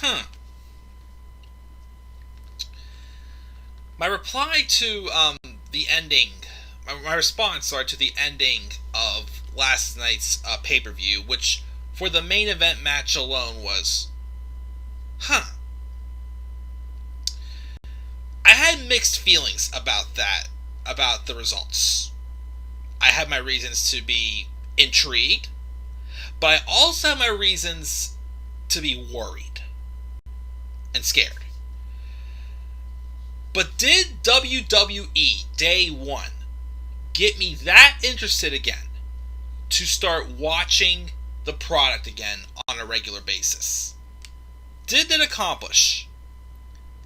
Huh. My reply to the ending, my response, sorry, to the ending of last night's pay per view, which for the main event match alone was, huh. I had mixed feelings about that, about the results. I had my reasons to be intrigued, but I also have my reasons to be worried and scared. But did WWE Day 1 get me that interested again to start watching the product again on a regular basis? Did that accomplish?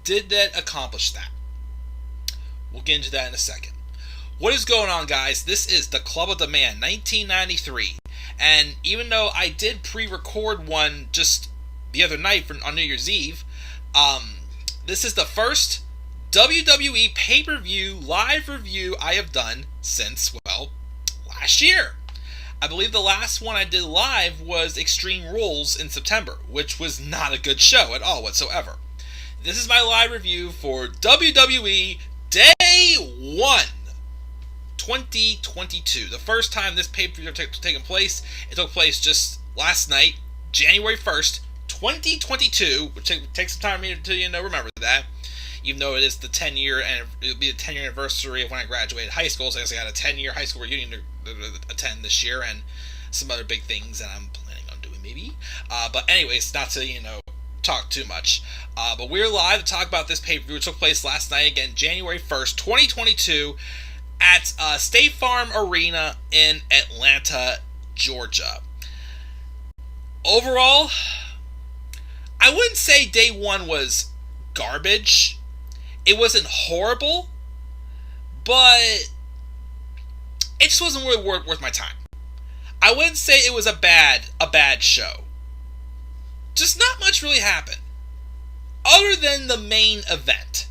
Did that accomplish that? We'll get into that in a second. What is going on, guys? This is the Club of the Man 1993. And even though I did pre-record one just the other night on New Year's Eve, this is the first WWE pay-per-view live review I have done since, well, last year. I believe the last one I did live was Extreme Rules in September, which was not a good show at all whatsoever. This is my live review for WWE Day 1, 2022. The first time this pay-per-view taken place, it took place just last night, January 1st, 2022, which takes some time for me to remember that. Even though it is the 10-year, and it'll be the 10-year anniversary of when I graduated high school, so I guess I got a 10-year high school reunion to attend this year, and some other big things that I'm planning on doing, maybe. But anyways, not to, talk too much. But we're live to talk about this pay-per-view, which took place last night, again, January 1st, 2022, at State Farm Arena in Atlanta, Georgia. Overall, I wouldn't say Day 1 was garbage. It wasn't horrible, but it just wasn't really worth my time. I wouldn't say it was a bad show. Just not much really happened, other than the main event.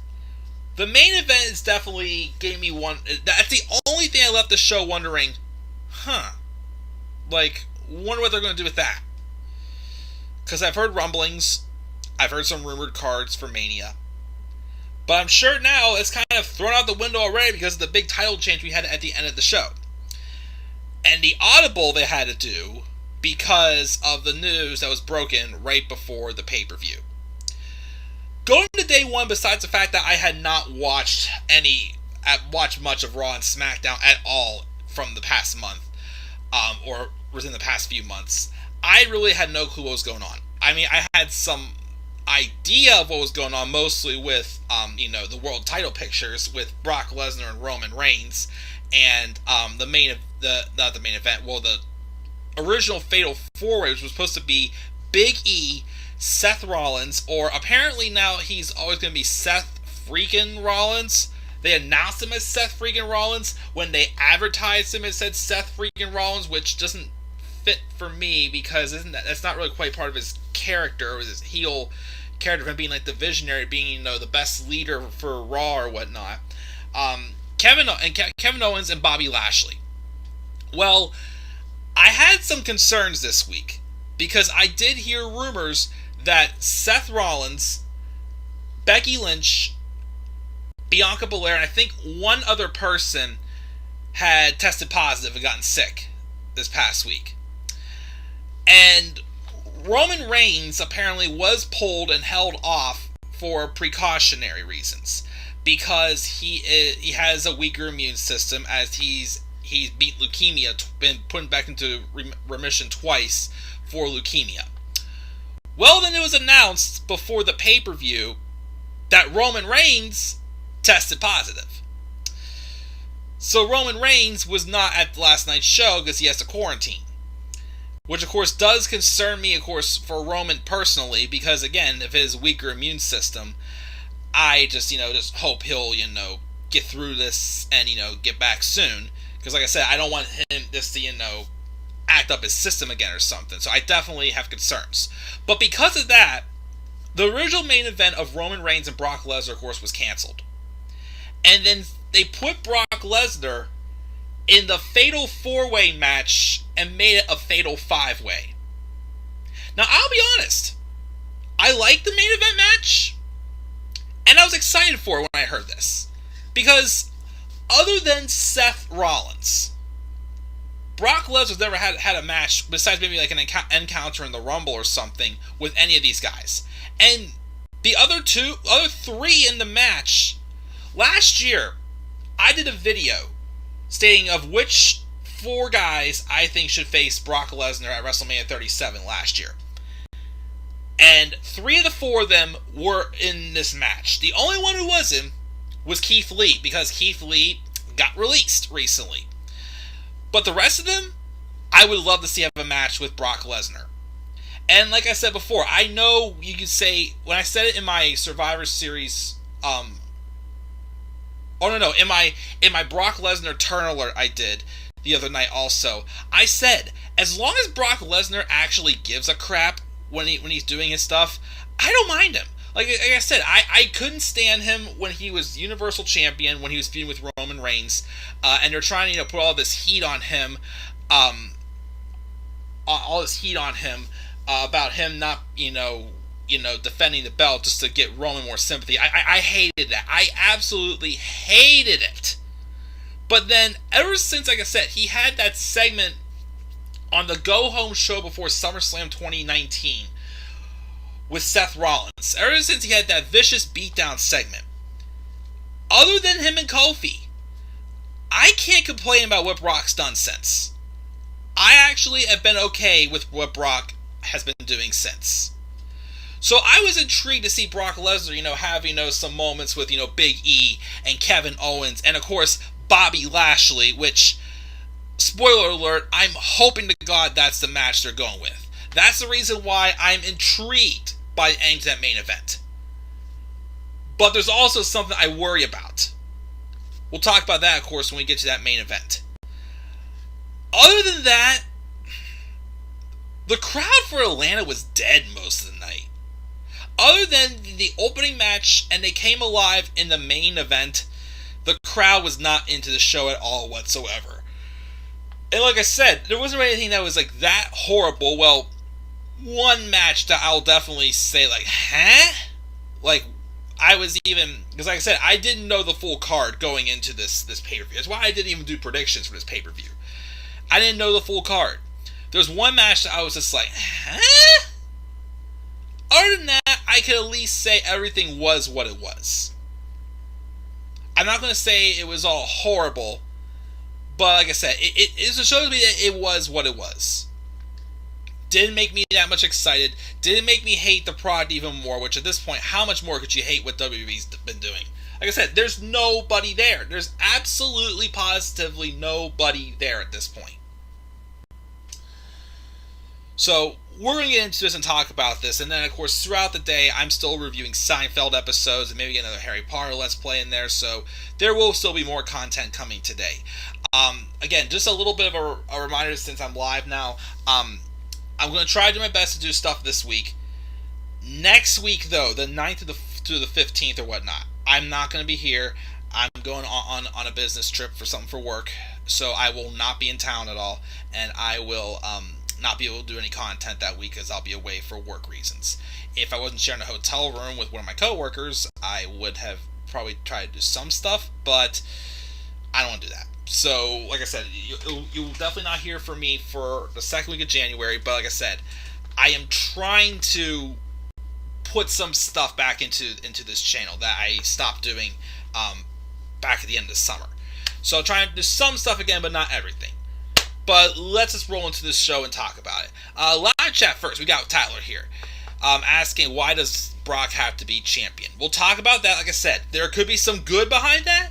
The main event is definitely gave me one. That's the only thing I left the show wondering, wonder what they're going to do with that. Because I've heard rumblings, I've heard some rumored cards for Mania. But I'm sure now it's kind of thrown out the window already because of the big title change we had at the end of the show. And the audible they had to do because of the news that was broken right before the pay-per-view. Going to Day 1, besides the fact that I had not watched much of Raw and SmackDown at all from the past month, or within the past few months, I really had no clue what was going on. I mean, I had some idea of what was going on, mostly with the world title pictures with Brock Lesnar and Roman Reigns, and the original Fatal 4-Way, which was supposed to be Big E, Seth Rollins, or apparently now he's always going to be Seth freaking Rollins. They announced him as Seth freaking Rollins. When they advertised him, it said Seth freaking Rollins, which doesn't fit for me because that's not really quite part of his character, his heel character, of him being like the visionary, being the best leader for Raw or whatnot. Kevin Owens and Bobby Lashley. Well, I had some concerns this week because I did hear rumors that Seth Rollins, Becky Lynch, Bianca Belair, and I think one other person had tested positive and gotten sick this past week. And Roman Reigns apparently was pulled and held off for precautionary reasons because he has a weaker immune system, as he's beat leukemia, been put back into remission twice for leukemia. Well, then it was announced before the pay-per-view that Roman Reigns tested positive. So Roman Reigns was not at last night's show because he has to quarantine. Which, of course, does concern me, of course, for Roman personally, because, again, of his weaker immune system, I just hope he'll, get through this and, get back soon. Because, like I said, I don't want this to, act up his system again or something. So I definitely have concerns. But because of that, the original main event of Roman Reigns and Brock Lesnar, of course, was canceled. And then they put Brock Lesnar in the Fatal 4-Way match and made it a Fatal 5-Way. Now, I'll be honest. I I liked the main event match, and I was excited for it when I heard this. Because other than Seth Rollins, Brock Lesnar's never had a match, besides maybe like an encounter in the Rumble or something, with any of these guys. And the other three in the match, last year, I did a video stating of which 4 guys I think should face Brock Lesnar at WrestleMania 37 last year. And 3 of the 4 of them were in this match. The only one who wasn't was Keith Lee, because Keith Lee got released recently. But the rest of them, I would love to see have a match with Brock Lesnar. And like I said before, I know you could say, when I said it in my Survivor Series, in my Brock Lesnar turn alert I did the other night also, I said, as long as Brock Lesnar actually gives a crap when he's doing his stuff, I don't mind him. Like I said, I couldn't stand him when he was Universal Champion, when he was feuding with Roman Reigns, and they're trying to put all this heat on him, about him not defending the belt just to get Roman more sympathy. I hated that. I absolutely hated it. But then, ever since, like I said, he had that segment on the Go Home show before SummerSlam 2019 with Seth Rollins, ever since he had that vicious beatdown segment, other than him and Kofi, I can't complain about what Brock's done since. I actually have been okay with what Brock has been doing since. So I was intrigued to see Brock Lesnar, have, some moments with, Big E and Kevin Owens, and of course, Bobby Lashley, which, spoiler alert, I'm hoping to God that's the match they're going with. That's the reason why I'm intrigued by the aims at main event. But there's also something I worry about. We'll talk about that, of course, when we get to that main event. Other than that, the crowd for Atlanta was dead most of the night. Other than the opening match, and they came alive in the main event, the crowd was not into the show at all whatsoever. And like I said, there wasn't anything that was like that horrible. Well, one match that I'll definitely say, like, huh? Like, I was even, because like I said, I didn't know the full card going into this pay-per-view. That's why I didn't even do predictions for this pay-per-view. I didn't know the full card. There's one match that I was just like, huh? Other than that, I could at least say everything was what it was. I'm not going to say it was all horrible, but like I said, it shows me that it was what it was. Didn't make me that much excited. Didn't make me hate the product even more, which at this point, how much more could you hate what WWE's been doing? Like I said, there's nobody there. There's absolutely, positively nobody there at this point. So, we're going to get into this and talk about this, and then, of course, throughout the day, I'm still reviewing Seinfeld episodes, and maybe another Harry Potter Let's Play in there, so there will still be more content coming today. Again, just a little bit of a reminder since I'm live now. I'm going to try to do my best to do stuff this week. Next week, though, the 9th to the 15th or whatnot, I'm not going to be here. I'm going on a business trip for something for work, so I will not be in town at all, and I will not be able to do any content that week because I'll be away for work reasons. If I wasn't sharing a hotel room with one of my coworkers, I would have probably tried to do some stuff, but I don't want to do that. So, like I said, you'll definitely not hear from me for the second week of January, but like I said, I am trying to put some stuff back into this channel that I stopped doing back at the end of the summer. So I'm trying to do some stuff again, but not everything. But let's just roll into this show and talk about it. Live chat first. We got Tyler here asking, why does Brock have to be champion? We'll talk about that. Like I said, there could be some good behind that,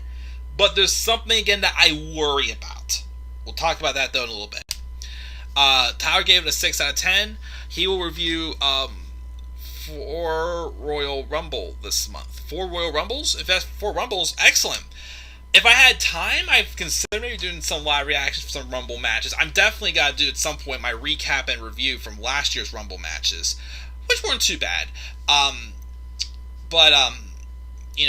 but there's something, again, that I worry about. We'll talk about that, though, in a little bit. Tyler gave it a 6 out of 10. He will review 4 Royal Rumble this month. 4 Royal Rumbles? If that's 4 Rumbles, excellent. If I had time, I've considered maybe doing some live reactions for some Rumble matches. I'm definitely got to do at some point my recap and review from last year's Rumble matches, which weren't too bad.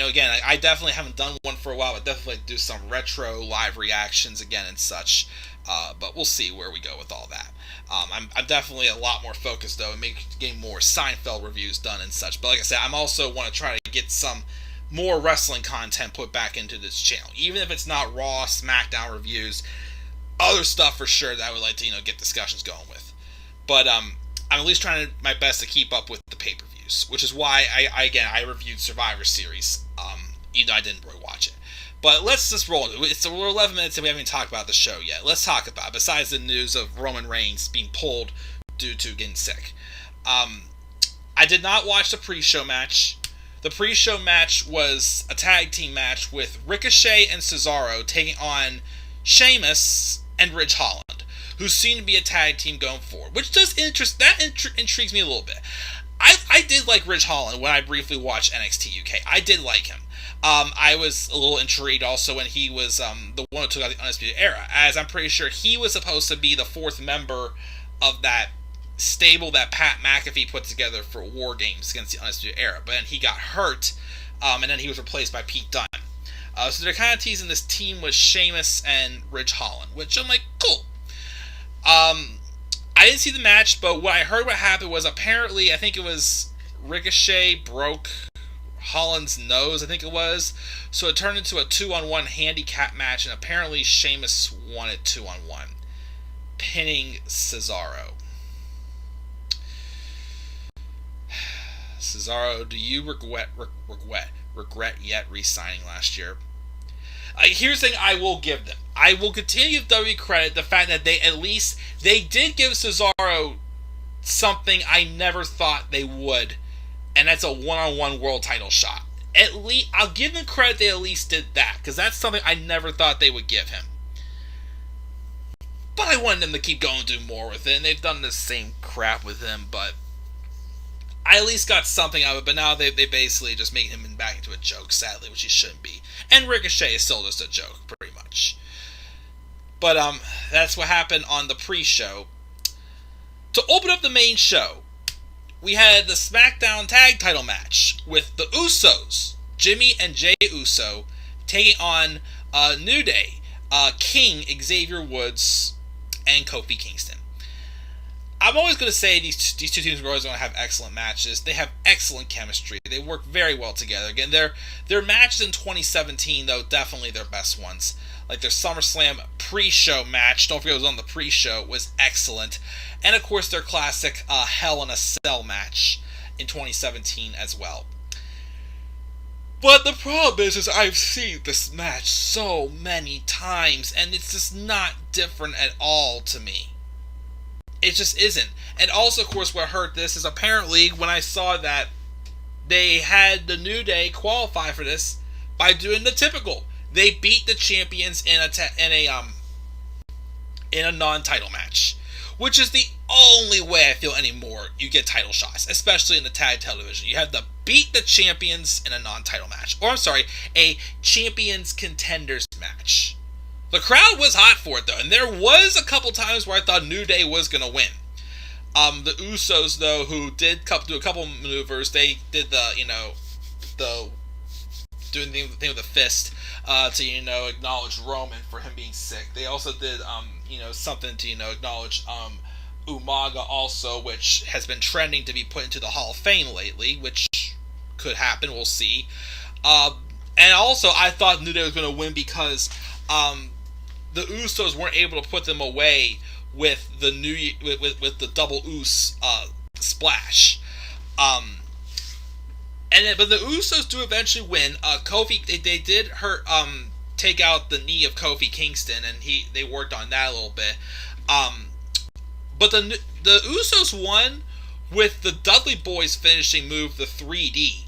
Again, I definitely haven't done one for a while. I'd definitely like to do some retro live reactions again and such. But we'll see where we go with all that. I'm definitely a lot more focused, though, and getting more Seinfeld reviews done and such. But like I said, I'm also want to try to get some more wrestling content put back into this channel. Even if it's not Raw, SmackDown reviews, other stuff for sure that I would like to, get discussions going with. But I'm at least trying my best to keep up with the pay-per-views, which is why I reviewed Survivor Series, even though I didn't really watch it. But let's just roll. We're 11 minutes and we haven't even talked about the show yet. Let's talk about it, besides the news of Roman Reigns being pulled due to getting sick. I did not watch the pre-show match. The pre-show match was a tag team match with Ricochet and Cesaro taking on Sheamus and Ridge Holland, who seem to be a tag team going forward, which does intrigues me a little bit. I did like Ridge Holland when I briefly watched NXT UK. I did like him. I was a little intrigued also when he was the one who took out the Undisputed Era, as I'm pretty sure he was supposed to be the fourth member of that stable that Pat McAfee put together for War Games against the Undisputed Era, but then he got hurt, and then he was replaced by Pete Dunne. So they're kind of teasing this team with Sheamus and Ridge Holland, which I'm like, cool. I didn't see the match, but what I heard what happened was apparently, I think it was Ricochet broke Holland's nose, I think it was. So it turned into a 2-on-1 handicap match, and apparently Sheamus won it 2-on-1, pinning Cesaro. Cesaro, do you regret yet re-signing last year? Here's the thing I will give them. I will continue to give WWE credit the fact that they did give Cesaro something I never thought they would, and that's a one-on-one world title shot. At least I'll give them credit they at least did that, because that's something I never thought they would give him. But I wanted them to keep going and do more with it, and they've done the same crap with him, but I at least got something out of it, but now they basically just make him back into a joke, sadly, which he shouldn't be. And Ricochet is still just a joke, pretty much. But that's what happened on the pre-show. To open up the main show, we had the SmackDown Tag Title match with the Usos, Jimmy and Jey Uso, taking on New Day, King, Xavier Woods, and Kofi Kingston. I'm always going to say these two teams are always going to have excellent matches. They have excellent chemistry. They work very well together. Again, their matches in 2017, though, definitely their best ones. Like their SummerSlam pre-show match, don't forget it was on the pre-show, was excellent. And, of course, their classic Hell in a Cell match in 2017 as well. But the problem is I've seen this match so many times, and it's just not different at all to me. It just isn't. And also, of course, what hurt this is apparently when I saw that they had the New Day qualify for this by doing the typical. They beat the champions in a non-title match, which is the only way I feel anymore you get title shots, especially in the tag television. You have to beat the champions in a non-title match, or a champions contenders match. The crowd was hot for it, though, and there was a couple times where I thought New Day was going to win. The Usos, though, who did do a couple maneuvers, they did doing the thing with the fist to, acknowledge Roman for him being sick. They also did, something to, acknowledge Umaga also, which has been trending to be put into the Hall of Fame lately, which could happen, we'll see. And also, I thought New Day was going to win because the Usos weren't able to put them away with the with the double Us splash. But the Usos do eventually win. Kofi, they did take out the knee of Kofi Kingston, and they worked on that a little bit. But the Usos won with the Dudley Boys finishing move, the 3D,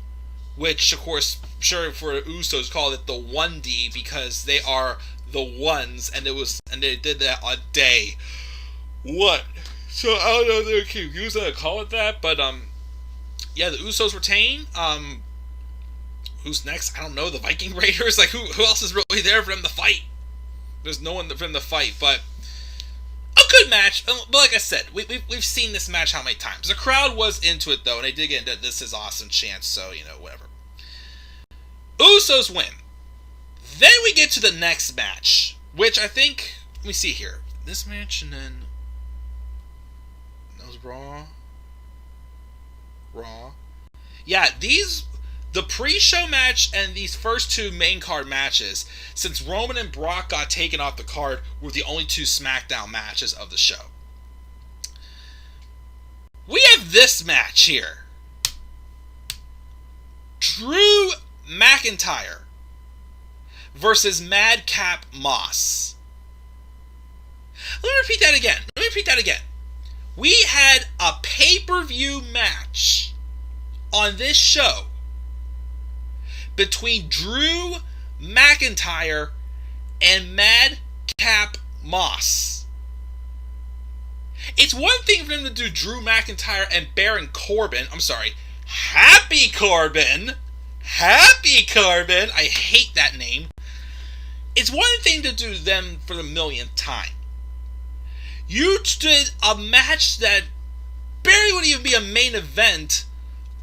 which of course, sure, for the Usos called it the 1D because they are the ones, and they did that on day 1. So I don't know if they're confused to call it that, but yeah, the Usos retain. Who's next? I don't know. The Viking Raiders. Like who else is really there for them to fight? There's no one for them to fight, but a good match. But like I said, we've seen this match how many times? The crowd was into it though, and they did get into this is awesome chance. So whatever. Usos win. Then we get to the next match, which I think, let me see here. this match, and then that was Raw. Yeah, the pre-show match and these first two main card matches, since Roman and Brock got taken off the card, were the only two SmackDown matches of the show. We have this match here. Drew McIntyre versus Madcap Moss. Let me repeat that again. We had a pay-per-view match on this show between Drew McIntyre and Madcap Moss. It's one thing for them to do Drew McIntyre and Baron Corbin. I'm sorry, Happy Corbin. I hate that name. It's one thing to do them for the millionth time. You did a match that barely would even be a main event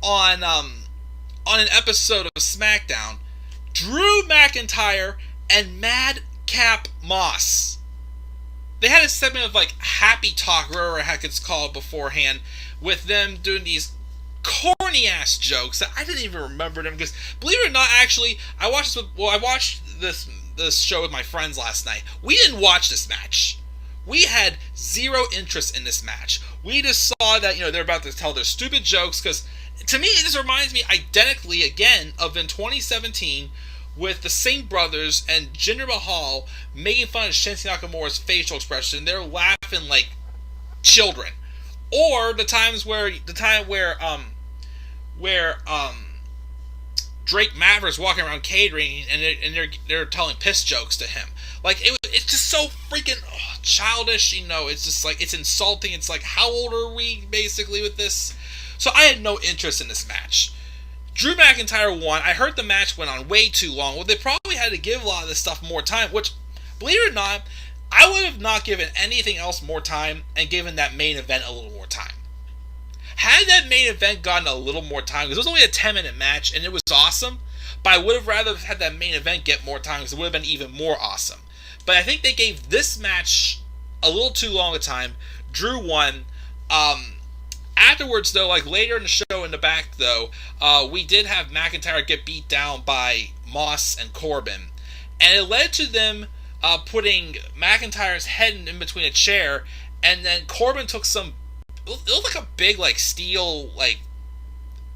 on an episode of SmackDown. Drew McIntyre and Madcap Moss. They had a segment of like Happy Talk, whatever the heck it's called beforehand, with them doing these corny ass jokes that I didn't even remember them, because believe it or not, actually, I watched this show with my friends last night. We didn't watch this match. We had zero interest in this match. We just saw that, they're about to tell their stupid jokes, because to me, it just reminds me identically again of in 2017 with the Singh brothers and Jinder Mahal making fun of Shinsuke Nakamura's facial expression. They're laughing like children. Or the time where Drake Maverick's walking around catering and they're telling piss jokes to him. Like it's just so freaking childish. It's just like it's insulting. It's like, how old are we basically with this? So I had no interest in this match. Drew McIntyre won. I heard the match went on way too long. Well, they probably had to give a lot of this stuff more time, which, believe it or not, I would have not given anything else more time and given that main event a little more time. Had that main event gotten a little more time, because it was only a 10-minute match and it was awesome, but I would have rather had that main event get more time because it would have been even more awesome. But I think they gave this match a little too long a time. Drew won. Afterwards, though, like later in the show in the back, though, we did have McIntyre get beat down by Moss and Corbin. And it led to them putting McIntyre's head in between a chair, and then Corbin took some, it looked like a big, like, steel, like,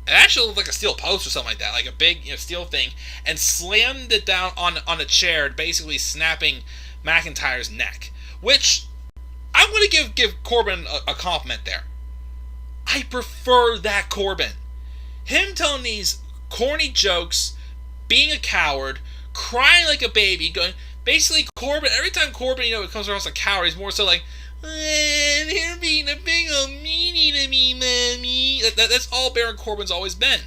it actually looked like a steel post or something like that, like a big, steel thing, and slammed it down on a chair, basically snapping McIntyre's neck. Which, I'm going to give Corbin a compliment there. I prefer that Corbin. Him telling these corny jokes, being a coward, crying like a baby, going, basically Corbin, every time Corbin, comes across a coward, he's more so like, they're being a big old meanie to me, mommy. That's all Baron Corbin's always been.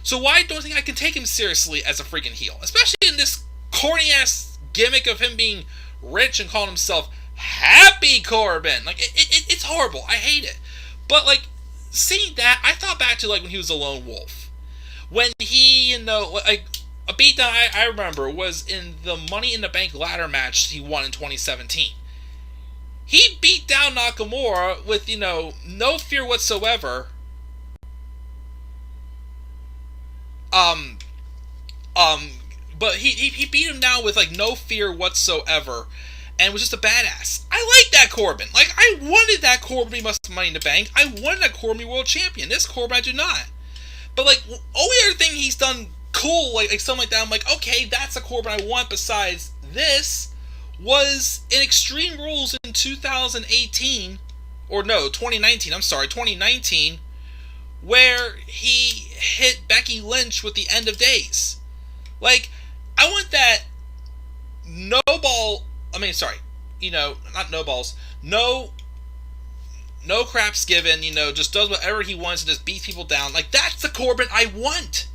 So why don't I think I can take him seriously as a freaking heel? Especially in this corny ass gimmick of him being rich and calling himself Happy Corbin. Like, it's horrible. I hate it. But, like, seeing that, I thought back to, like, when he was a lone wolf. When he, like, a beatdown I remember was in the Money in the Bank ladder match he won in 2017. He beat down Nakamura with, no fear whatsoever. But he beat him down with, like, no fear whatsoever, and was just a badass. I like that Corbin. Like, I wanted that Corbin to be Money in the Bank. I wanted that Corbin to be world champion. This Corbin, I do not. But, like, only other thing he's done cool, like something like that, I'm like, okay, that's a Corbin I want besides this, was in Extreme Rules in 2018, or no, 2019, where he hit Becky Lynch with the End of Days. Like, I want that not no balls, no craps given, just does whatever he wants and just beats people down. Like, that's the Corbin I want.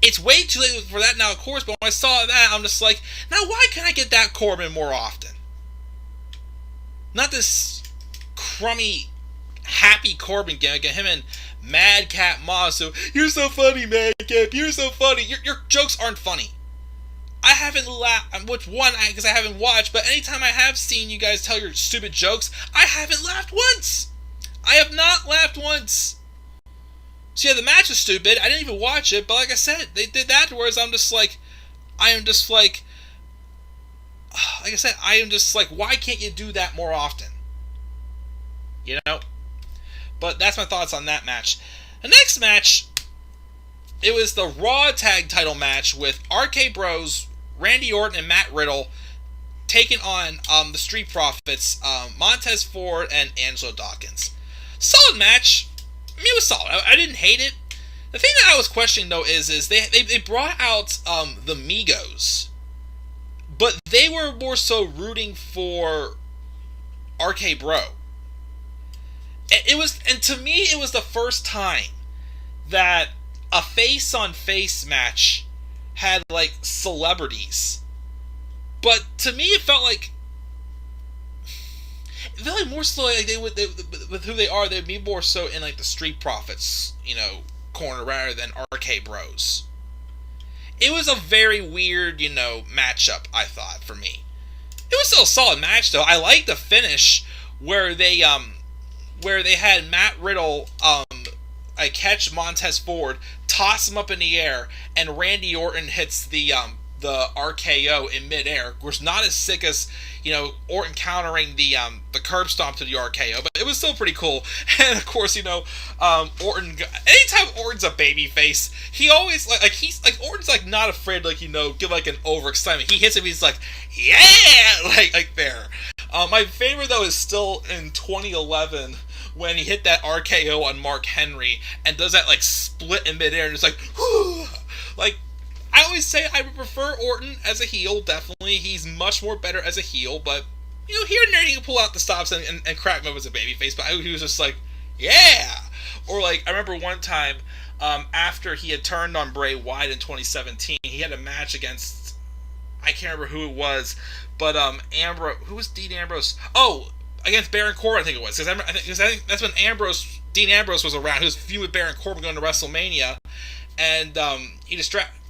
It's way too late for that now, of course, but when I saw that, I'm just like, now why can't I get that Corbin more often? Not this crummy, Happy Corbin gimmick, him and Madcap Moss. So, you're so funny, Madcap, you're so funny. Your jokes aren't funny. I haven't laughed. Which one? Because I haven't watched. But anytime I have seen you guys tell your stupid jokes, I haven't laughed once. I have not laughed once. So yeah, the match was stupid. I didn't even watch it. But like I said, they did that afterwards. I am just like, I am just like I said, I am just like, why can't you do that more often? You know? But that's my thoughts on that match. The next match, it was the Raw Tag Title match with RK Bros, Randy Orton, and Matt Riddle taking on the Street Profits, Montez Ford and Angelo Dawkins. Solid match. I mean, it was solid. I didn't hate it. The thing that I was questioning, though, is they brought out the Migos, but they were more so rooting for RK Bro. And to me, it was the first time that a face-on-face match had, like, celebrities. But to me, it felt like more so like with who they are, they'd be more so in, like, the Street Profits, corner rather than RK Bros. It was a very weird, matchup, I thought, for me. It was still a solid match, though. I liked the finish where they had Matt Riddle catch Montez Ford, toss him up in the air, and Randy Orton hits the RKO in midair. Of course, not as sick as Orton countering the curb stomp to the RKO, but it was still pretty cool. And of course, Orton. Anytime Orton's a babyface, he always he's Orton's not afraid give an overexcitement. He hits him, he's like, yeah, like there. My favorite though is still in 2011 when he hit that RKO on Mark Henry and does that split in midair and it's whew, I always say I would prefer Orton as a heel, definitely. He's much more better as a heel, but, here and there he can pull out the stops and crack him up as a babyface, but he was just yeah! Or, I remember one time, after he had turned on Bray Wyatt in 2017, he had a match against, I can't remember who it was, but, Ambrose, who was Dean Ambrose? Oh, against Baron Corbin, I think it was, because I think that's when Dean Ambrose was around. He was feuding with Baron Corbin going to WrestleMania, and,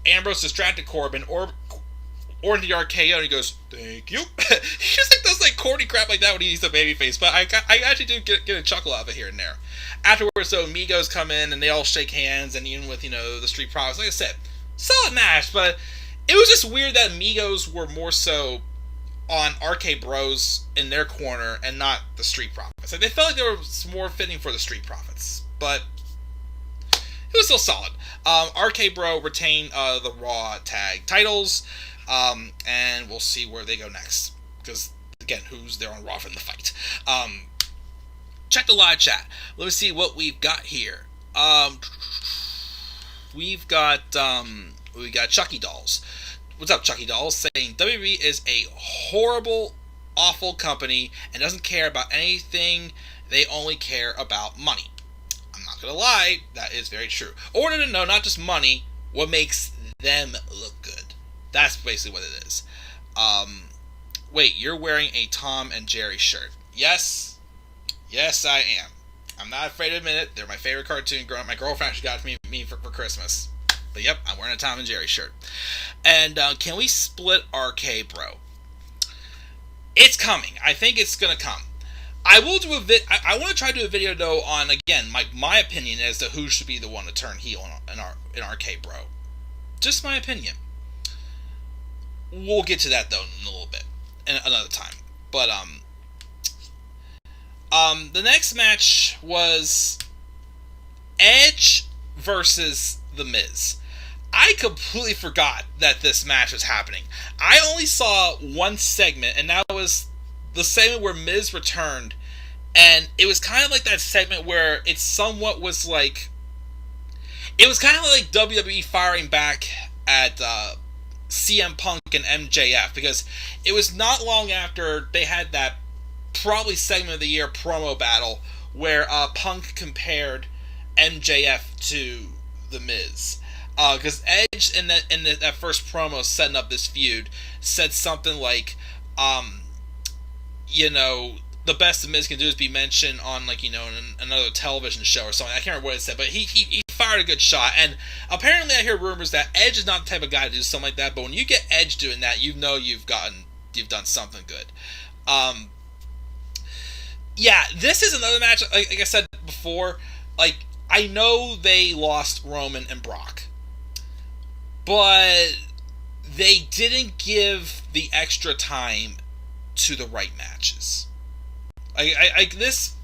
Ambrose distracted Corbin, or the RKO, and he goes, thank you. He just does corny crap like that when he's a babyface, but I actually do get a chuckle out of it here and there. Afterwards, so Migos come in, and they all shake hands, and even with, the Street Profits, like I said, solid match, but it was just weird that Migos were more so on RK Bros in their corner, and not the Street Profits. They felt like they were more fitting for the Street Profits, but it was still solid. RK Bro retained the Raw Tag titles, and we'll see where they go next. Because, again, who's there on Raw for the fight? Check the live chat. Let me see what we've got here. We've got Chucky Dolls. What's up, Chucky Dolls? Saying WWE is a horrible, awful company and doesn't care about anything. They only care about money. Not gonna lie, that is very true. Or no, not just money, what makes them look good. That's basically what it is. Wait, you're wearing a Tom and Jerry shirt. Yes, I am. I'm not afraid to admit it. They're my favorite cartoon. My girlfriend actually got it for me for Christmas. But yep, I'm wearing a Tom and Jerry shirt. And can we split RK Bro? It's coming. I think it's gonna come. I will do I want to try to do a video though on, again, my opinion as to who should be the one to turn heel in RK Bro. Just my opinion. We'll get to that though in a little bit, another time. But the next match was Edge versus The Miz. I completely forgot that this match was happening. I only saw one segment, and that was the segment where Miz returned, and it was kind of like that segment where it somewhat was it was kind of like WWE firing back at CM Punk and MJF, because it was not long after they had that probably segment of the year promo battle where Punk compared MJF to The Miz. Because Edge in that first promo setting up this feud said something like, the best The Miz can do is be mentioned on, in another television show or something. I can't remember what it said, but he fired a good shot. And apparently, I hear rumors that Edge is not the type of guy to do something like that. But when you get Edge doing that, you know you've done something good. Yeah, this is another match. Like I said before, like I know they lost Roman and Brock, but they didn't give the extra time to the right matches. This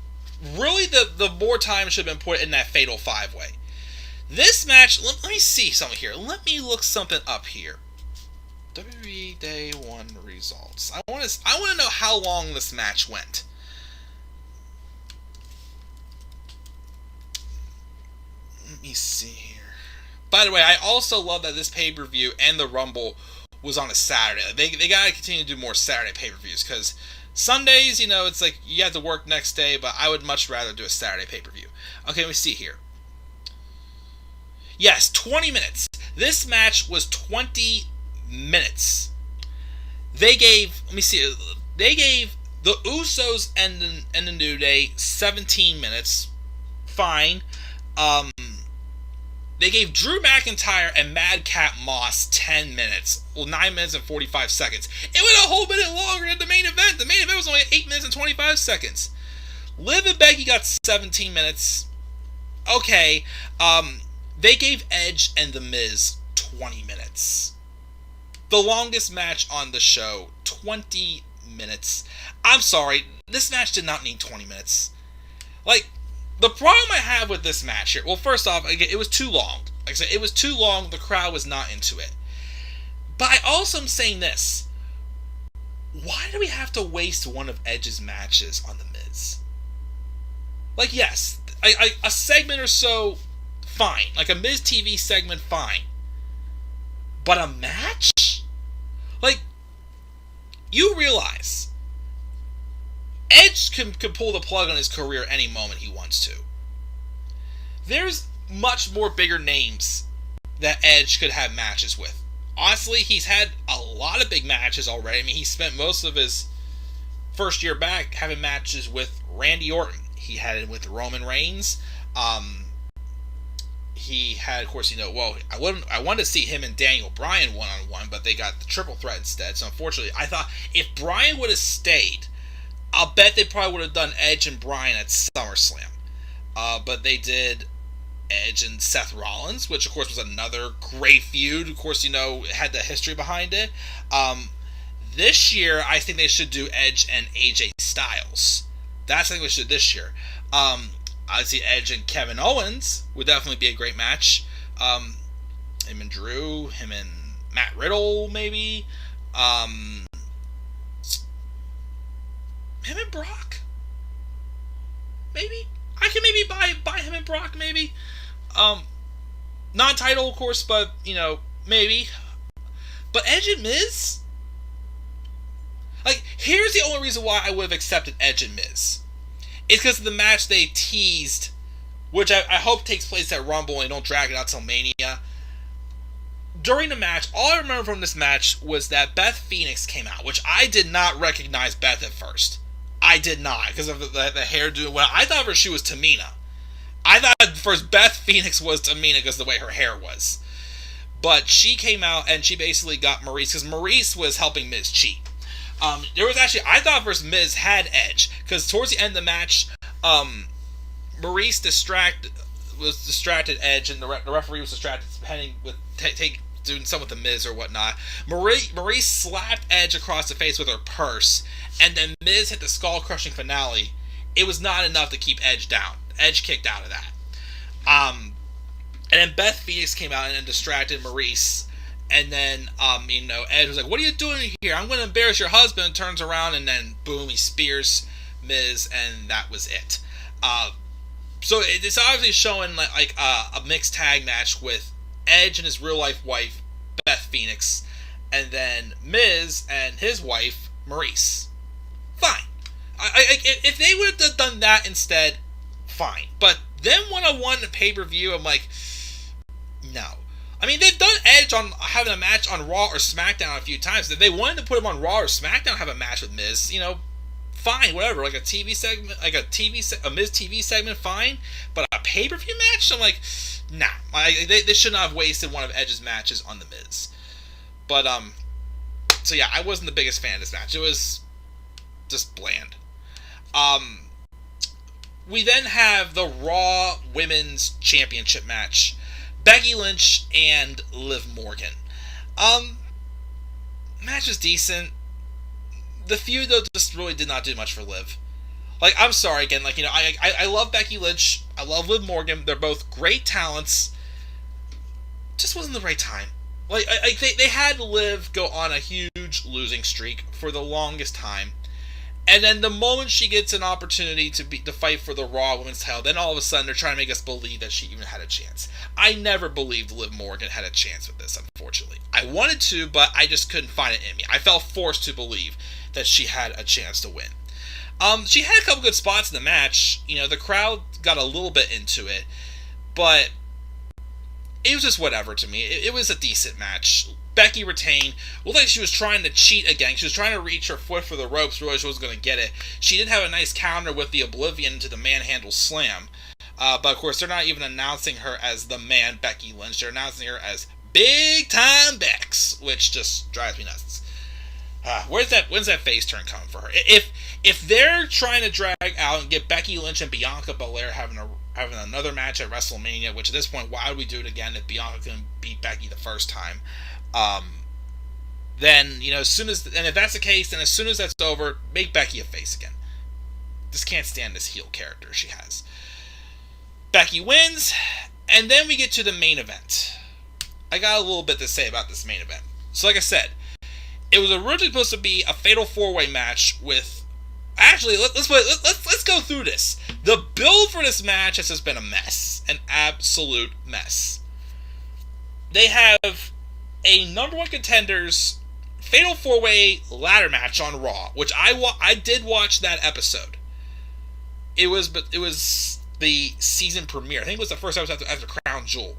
really the more time should have been put in that Fatal 5-Way. This match, let me see something here. Let me look something up here. WWE Day 1 results. I want to know how long this match went. Let me see here. By the way, I also love that this pay-per-view and the Rumble was on a Saturday. They gotta continue to do more Saturday pay-per-views, because Sundays, it's like you have to work next day, but I would much rather do a Saturday pay-per-view. Okay, let me see here. Yes, 20 minutes. This match was 20 minutes. They gave the Usos and the New Day 17 minutes. Fine. They gave Drew McIntyre and Madcap Moss 10 minutes. Well, 9 minutes and 45 seconds. It went a whole minute longer than the main event. The main event was only 8 minutes and 25 seconds. Liv and Becky got 17 minutes. Okay. They gave Edge and The Miz 20 minutes. The longest match on the show, 20 minutes. I'm sorry, this match did not need 20 minutes. Like, the problem I have with this match here, well, first off, it was too long. Like I said, it was too long, the crowd was not into it. But I also am saying this. Why do we have to waste one of Edge's matches on The Miz? Like, yes, a segment or so, fine. Like a Miz TV segment, fine. But a match? Like, you realize Edge can pull the plug on his career any moment he wants to. There's much more bigger names that Edge could have matches with. Honestly, he's had a lot of big matches already. I mean, he spent most of his first year back having matches with Randy Orton. He had it with Roman Reigns. He had, of course, I wanted to see him and Daniel Bryan one-on-one, but they got the triple threat instead. So unfortunately, I thought if Bryan would have stayed, I'll bet they probably would have done Edge and Bryan at SummerSlam. But they did Edge and Seth Rollins, which of course was another great feud. Of course, it had the history behind it. This year, I think they should do Edge and AJ Styles. That's something we should do this year. Obviously, Edge and Kevin Owens would definitely be a great match. Him and Drew, him and Matt Riddle, maybe. Him and Brock? Maybe? I can maybe buy him and Brock, maybe. Non-title, of course, but, maybe. But Edge and Miz? Like, here's the only reason why I would have accepted Edge and Miz. It's because of the match they teased, which I hope takes place at Rumble and don't drag it out till Mania. During the match, all I remember from this match was that Beth Phoenix came out, which I did not recognize Beth at first. I did not, because of the hairdo. Well, I thought first she was Tamina. I thought first Beth Phoenix was Tamina because of the way her hair was. But she came out and she basically got Maurice, because Maurice was helping Miz cheat. There was actually, I thought first Miz had Edge, because towards the end of the match, Maurice distracted Edge, and the referee was distracted, doing something with the Miz or whatnot. Maurice slapped Edge across the face with her purse, and then Miz hit the skull-crushing finale. It was not enough to keep Edge down. Edge kicked out of that. And then Beth Phoenix came out and distracted Maurice. And then, Edge was like, "What are you doing here? I'm going to embarrass your husband." Turns around, and then, boom, he spears Miz, and that was it. So it's obviously showing like a mixed tag match with Edge and his real-life wife, Beth Phoenix, and then Miz and his wife, Maurice. Fine. If they would have done that instead, fine. But then one-on-one pay-per-view, I'm like, no. I mean, they've done Edge on having a match on Raw or SmackDown a few times. If they wanted to put him on Raw or SmackDown, have a match with Miz, fine, whatever. Like a TV segment, a Miz TV segment, fine. But a pay-per-view match, I'm like, nah. They should not have wasted one of Edge's matches on The Miz. But, so yeah, I wasn't the biggest fan of this match. It was just bland. We then have the Raw Women's Championship match. Becky Lynch and Liv Morgan. Match was decent. The feud, though, just really did not do much for Liv. Like, I'm sorry, again, like, you know, I love Becky Lynch. I love Liv Morgan. They're both great talents. Just wasn't the right time. Like, they had Liv go on a huge losing streak for the longest time. And then the moment she gets an opportunity to fight for the Raw Women's title, then all of a sudden they're trying to make us believe that she even had a chance. I never believed Liv Morgan had a chance with this, unfortunately. I wanted to, but I just couldn't find it in me. I felt forced to believe that she had a chance to win. She had a couple good spots in the match. You know, the crowd got a little bit into it, but it was just whatever to me. It was a decent match. Becky retained. Looked like she was trying to cheat again. She was trying to reach her foot for the ropes, realized she wasn't going to get it. She did have a nice counter with the Oblivion to the manhandle slam. But of course, they're not even announcing her as the man Becky Lynch. They're announcing her as Big Time Bex, which just drives me nuts. When's that face turn coming for her? If they're trying to drag out and get Becky Lynch and Bianca Belair having another match at WrestleMania, which at this point, why would we do it again if Bianca couldn't beat Becky the first time? Then, you know, if that's the case, then as soon as that's over, make Becky a face again. Just can't stand this heel character she has. Becky wins, and then we get to the main event. I got a little bit to say about this main event. So like I said, it was originally supposed to be a fatal 4-way match with... Actually, let's go through this. The build for this match has just been a mess. An absolute mess. They have a number one contenders fatal 4-way ladder match on Raw, which I did watch that episode. It was the season premiere. I think it was the first episode after Crown Jewel.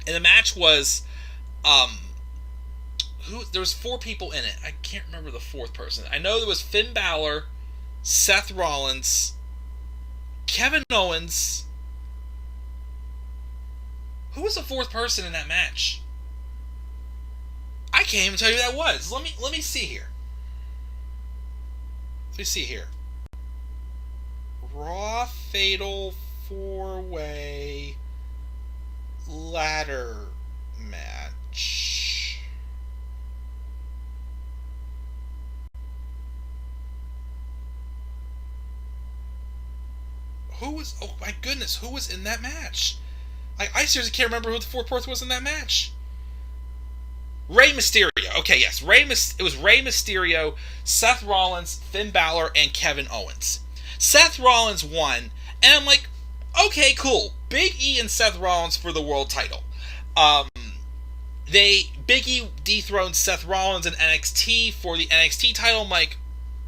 And the match was there was 4 people in it. I can't remember the 4th person. I know there was Finn Balor, Seth Rollins, Kevin Owens. Who was the 4th person in that match? I can't even tell you who that was. Let me see here. Let me see here. Raw Fatal 4-Way Ladder Match. Who was... Oh my goodness, who was in that match? I seriously can't remember who the 4th person was in that match. Rey Mysterio. Okay, yes. It was Rey Mysterio, Seth Rollins, Finn Balor, and Kevin Owens. Seth Rollins won, and I'm like, okay, cool. Big E and Seth Rollins for the world title. Big E dethroned Seth Rollins in NXT for the NXT title. I'm like,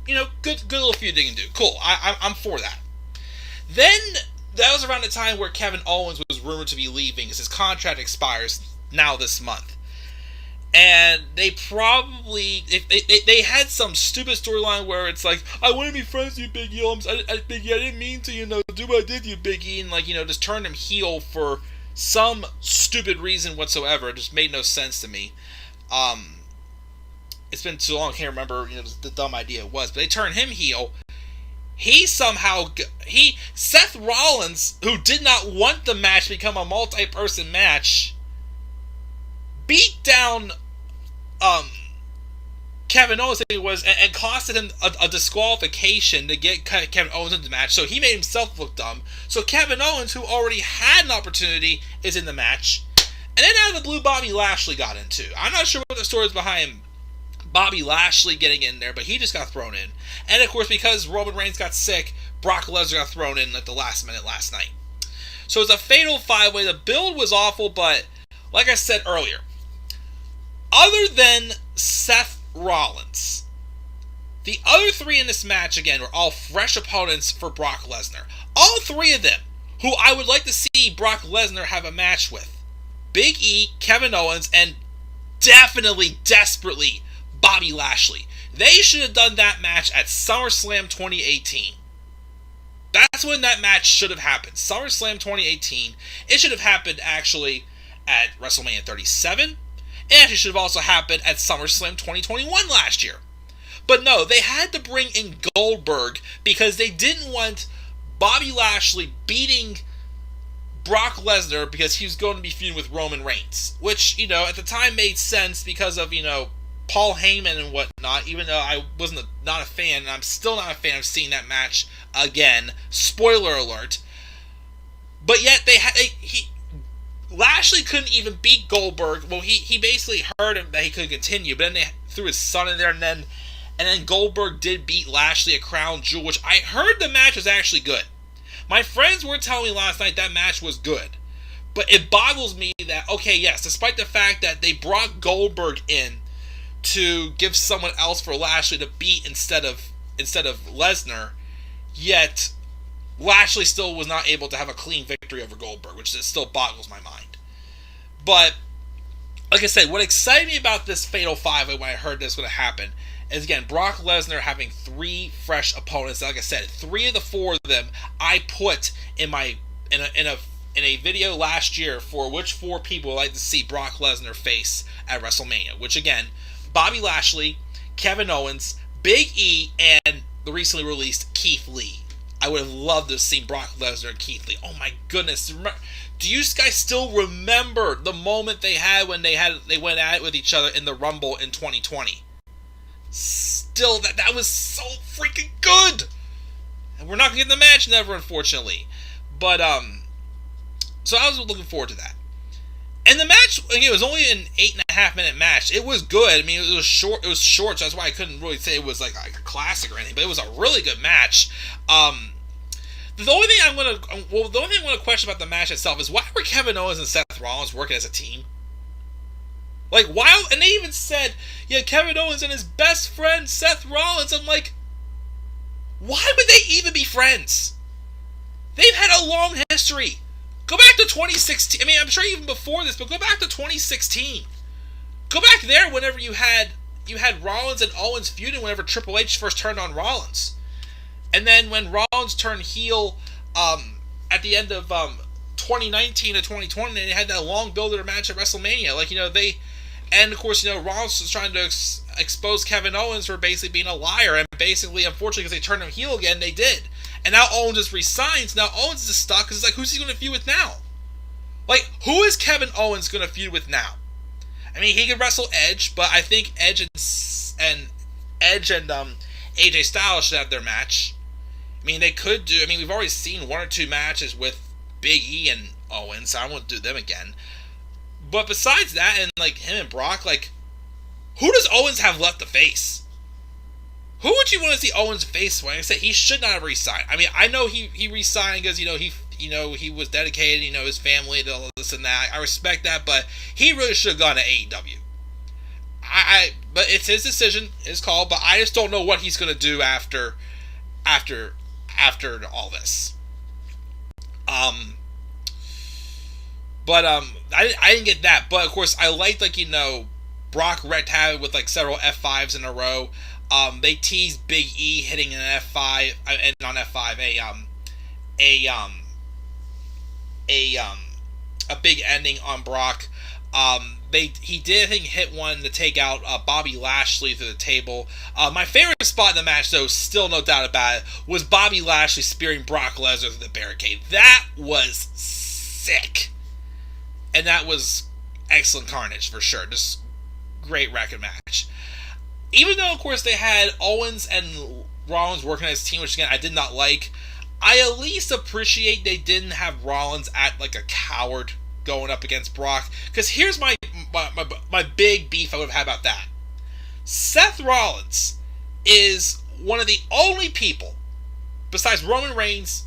you know, good little feud they can do. Cool. I'm for that. Then that was around the time where Kevin Owens was rumored to be leaving because his contract expires now this month. And they probably... They had some stupid storyline where it's like, I want to be friends with you, Big E. Big E, I didn't mean to, you know, do what I did to you, Big E. And, like, you know, just turned him heel for some stupid reason whatsoever. It just made no sense to me. It's been too long, I can't remember, you know, the dumb idea it was. But they turned him heel. Seth Rollins, who did not want the match to become a multi-person match, beat down Kevin Owens, I think it was, and costed him a disqualification to get Kevin Owens in the match. So he made himself look dumb. So Kevin Owens, who already had an opportunity, is in the match. And then out of the blue, Bobby Lashley got into. I'm not sure what the story is behind Bobby Lashley getting in there, but he just got thrown in. And of course, because Roman Reigns got sick, Brock Lesnar got thrown in at the last minute last night. So it's a fatal 5-way. The build was awful, but like I said earlier, other than Seth Rollins, the other 3 in this match, again, were all fresh opponents for Brock Lesnar. All 3 of them, who I would like to see Brock Lesnar have a match with. Big E, Kevin Owens, and definitely, desperately, Bobby Lashley. They should have done that match at SummerSlam 2018. That's when that match should have happened. SummerSlam 2018. It should have happened actually at WrestleMania 37. It actually should have also happened at SummerSlam 2021 last year. But no, they had to bring in Goldberg because they didn't want Bobby Lashley beating Brock Lesnar because he was going to be feuding with Roman Reigns. Which, at the time made sense because of, Paul Heyman and whatnot, even though I wasn't not a fan, and I'm still not a fan of seeing that match again. Spoiler alert. But yet Lashley couldn't even beat Goldberg. Well, he basically heard him that he couldn't continue, but then they threw his son in there, and then Goldberg did beat Lashley at Crown Jewel, which I heard the match was actually good. My friends were telling me last night that match was good. But it boggles me that, okay, yes, despite the fact that they brought Goldberg in to give someone else for Lashley to beat instead of Lesnar, yet Lashley still was not able to have a clean victory over Goldberg, which still boggles my mind. But, like I said, what excited me about this Fatal 5-Way when I heard this was going to happen is, again, Brock Lesnar having 3 fresh opponents. Like I said, 3 of the 4 of them I put in a video last year for which 4 people I'd like to see Brock Lesnar face at WrestleMania. Which, again, Bobby Lashley, Kevin Owens, Big E, and the recently released Keith Lee. I would have loved to have seen Brock Lesnar and Keith Lee. Oh my goodness. Do you guys still remember the moment they had when they went at it with each other in the Rumble in 2020? Still, that was so freaking good! And we're not going to get the match never, unfortunately. But, so I was looking forward to that. And the match, again, it was only an 8.5 minute match. It was good. I mean, it was short, so that's why I couldn't really say it was like a classic or anything, but it was a really good match. The only thing I want to question about the match itself is why were Kevin Owens and Seth Rollins working as a team? Like, why? And they even said, yeah, Kevin Owens and his best friend Seth Rollins. I'm like, why would they even be friends? They've had a long history. Go back to 2016. I mean, I'm sure even before this, but go back to 2016. Go back there whenever you had Rollins and Owens feuding whenever Triple H first turned on Rollins. And then when Rollins turned heel at the end of 2019 to 2020, they had that long build-up match at WrestleMania. Like, and of course, Rollins was trying to expose Kevin Owens for basically being a liar, and basically, unfortunately, because they turned him heel again, they did. And now Owens just resigns. Now Owens is stuck because it's like, who's he going to feud with now? Like, who is Kevin Owens going to feud with now? I mean, he could wrestle Edge, but I think Edge and AJ Styles should have their match. I mean, they could do. I mean, we've already seen 1 or 2 matches with Big E and Owens, so I won't do them again. But besides that, and like him and Brock, like, who does Owens have left to face? Who would you want to see Owens face? When I say he should not have re-signed. I mean, I know he re-signed because he was dedicated, his family to all this and that. I respect that, but he really should have gone to AEW. But it's his decision, his call. But I just don't know what he's going to do after all this. But I didn't get that. But of course, I liked Brock wrecked Havoc with several F5s in a row. They teased Big E hitting an F5 and on F5 a big ending on Brock. He did, I think, hit one to take out Bobby Lashley through the table. My favorite spot in the match, though, still no doubt about it, was Bobby Lashley spearing Brock Lesnar through the barricade. That was sick. And that was excellent carnage, for sure. Just great record match. Even though, of course, they had Owens and Rollins working as a team, which, again, I did not like, I at least appreciate they didn't have Rollins act like a coward going up against Brock. Because here's my big beef I would have had about that. Seth Rollins is one of the only people, besides Roman Reigns,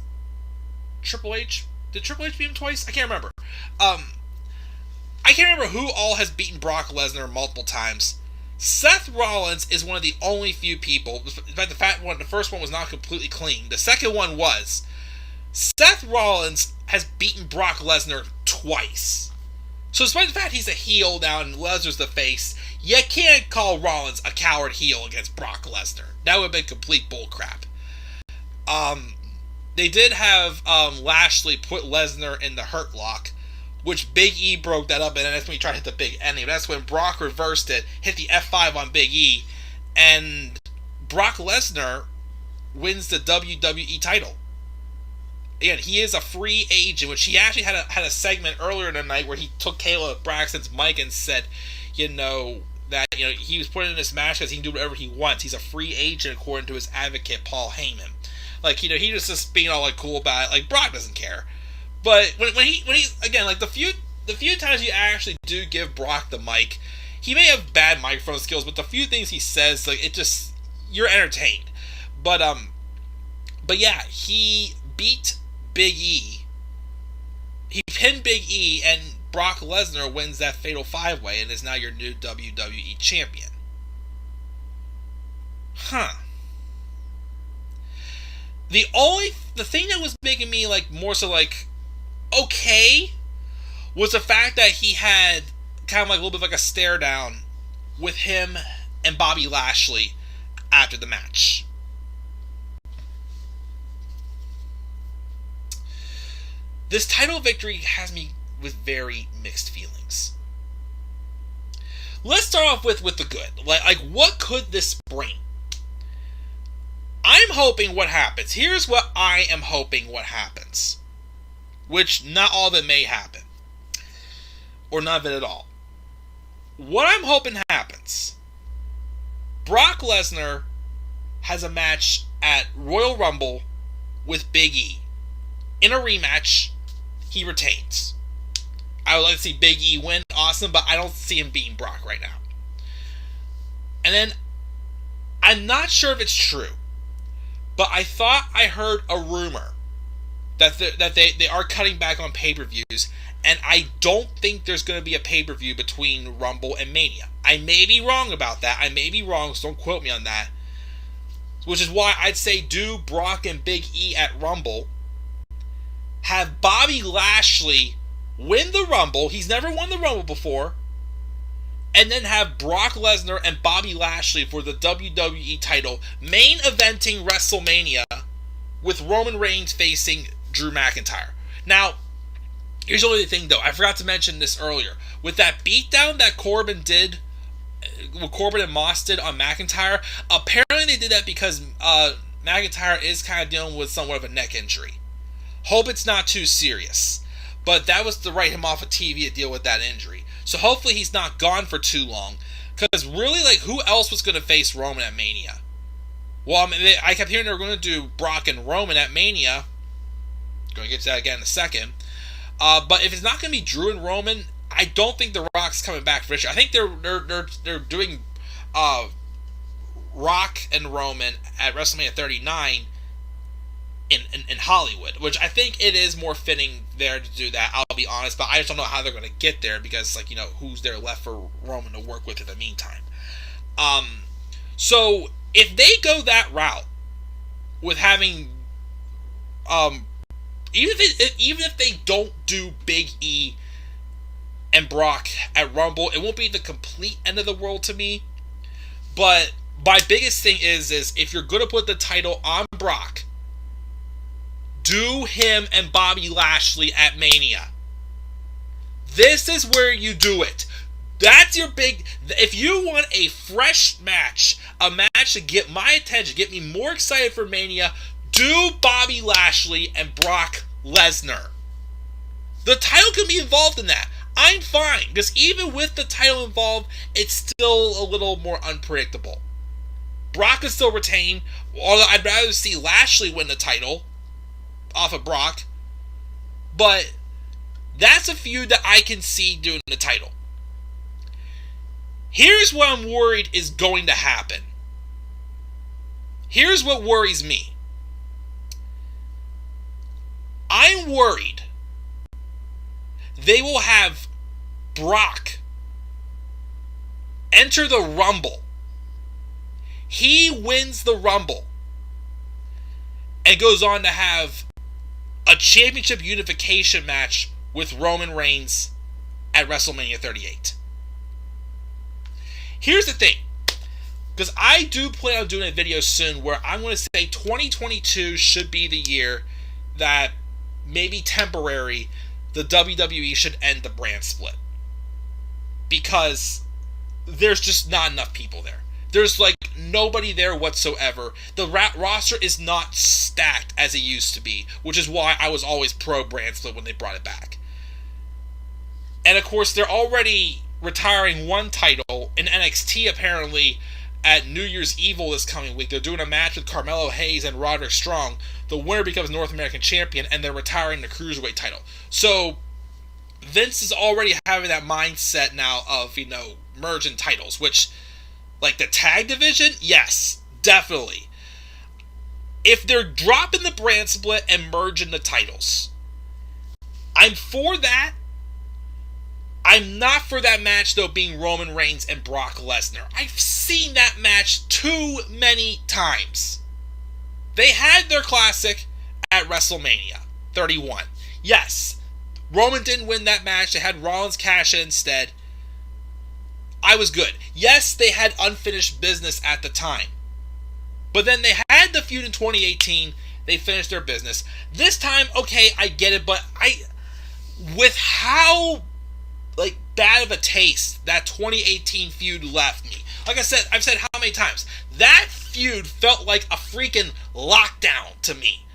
Triple H. Did Triple H beat him twice? I can't remember. I can't remember who all has beaten Brock Lesnar multiple times. Seth Rollins is one of the only few people. In fact, the first one was not completely clean. The second one was. Seth Rollins has beaten Brock Lesnar twice. So despite the fact he's a heel now and Lesnar's the face, you can't call Rollins a coward heel against Brock Lesnar. That would have been complete bullcrap. they did have Lashley put Lesnar in the Hurt Lock, which Big E broke that up, and that's when he tried to hit the big ending. That's when Brock reversed it, hit the F5 on Big E, and Brock Lesnar wins the WWE title. Again, he is a free agent, which he actually had a segment earlier in the night where he took Kayla Braxton's mic and said, that he was put in this match because he can do whatever he wants. He's a free agent according to his advocate Paul Heyman. He was just being all cool about it. Brock doesn't care. But when he again, the few times you actually do give Brock the mic, he may have bad microphone skills, but the few things he says, you're entertained. But yeah, he beat Big E. He pinned Big E, and Brock Lesnar wins that Fatal 5-Way and is now your new WWE Champion. Huh. The thing that was making me more so okay was the fact that he had kind of a little bit of a stare down with him and Bobby Lashley after the match. This title victory has me with very mixed feelings. Let's start off with the good. What could this bring? I'm hoping what happens. Here's what I am hoping what happens. Which not all of it may happen. Or none of it at all. What I'm hoping happens. Brock Lesnar has a match at Royal Rumble with Big E. In a rematch, he retains. I would like to see Big E win, awesome, but I don't see him beating Brock right now. And then, I'm not sure if it's true, but I thought I heard a rumor that they are cutting back on pay-per-views, and I don't think there's going to be a pay-per-view between Rumble and Mania. I may be wrong about that. I may be wrong, so don't quote me on that. Which is why I'd say do Brock and Big E at Rumble. Have Bobby Lashley win the Rumble. He's never won the Rumble before. And then have Brock Lesnar and Bobby Lashley for the WWE title main eventing WrestleMania with Roman Reigns facing Drew McIntyre. Now, here's the only thing though. I forgot to mention this earlier. With that beatdown that Corbin and Moss did on McIntyre, apparently they did that because McIntyre is kind of dealing with somewhat of a neck injury. Hope it's not too serious. But that was to write him off of TV to deal with that injury. So hopefully he's not gone for too long. Because really, who else was going to face Roman at Mania? Well, I kept hearing they were going to do Brock and Roman at Mania. Going to get to that again in a second. But if it's not going to be Drew and Roman, I don't think The Rock's coming back for this year. I think they're doing Rock and Roman at WrestleMania 39 in Hollywood, which I think it is more fitting there to do that, I'll be honest, but I just don't know how they're going to get there because, who's there left for Roman to work with in the meantime. So, if they go that route with having, even if they don't do Big E and Brock at Rumble, it won't be the complete end of the world to me, but my biggest thing is if you're going to put the title on Brock, do him and Bobby Lashley at Mania. This is where you do it. That's your big... If you want a fresh match, a match to get my attention, get me more excited for Mania, do Bobby Lashley and Brock Lesnar. The title can be involved in that. I'm fine, because even with the title involved, it's still a little more unpredictable. Brock can still retain, although I'd rather see Lashley win the title off of Brock, but that's a feud that I can see doing the title. Here's what I'm worried is going to happen. Here's what worries me. I'm worried they will have Brock enter the Rumble. He wins the Rumble and goes on to have a championship unification match with Roman Reigns at WrestleMania 38. Here's the thing, because I do plan on doing a video soon where I'm going to say 2022 should be the year that maybe temporary, the WWE should end the brand split. Because there's just not enough people there. There's like nobody there whatsoever. The roster is not stacked as it used to be, which is why I was always pro brand split when they brought it back. And of course, they're already retiring one title in NXT apparently at New Year's Evil this coming week. They're doing a match with Carmelo Hayes and Roderick Strong. The winner becomes North American Champion, and they're retiring the Cruiserweight title. So Vince is already having that mindset now of, merging titles, which, like the tag division, yes, definitely. If they're dropping the brand split and merging the titles, I'm for that. I'm not for that match, though, being Roman Reigns and Brock Lesnar. I've seen that match too many times. They had their classic at WrestleMania 31. Yes, Roman didn't win that match. They had Rollins cash in instead. I was good. Yes, they had unfinished business at the time. But then they had the feud in 2018. They finished their business. This time, okay, I get it, but with how bad of a taste that 2018 feud left me. Like I said, I've said how many times, that feud felt like a freaking lockdown to me.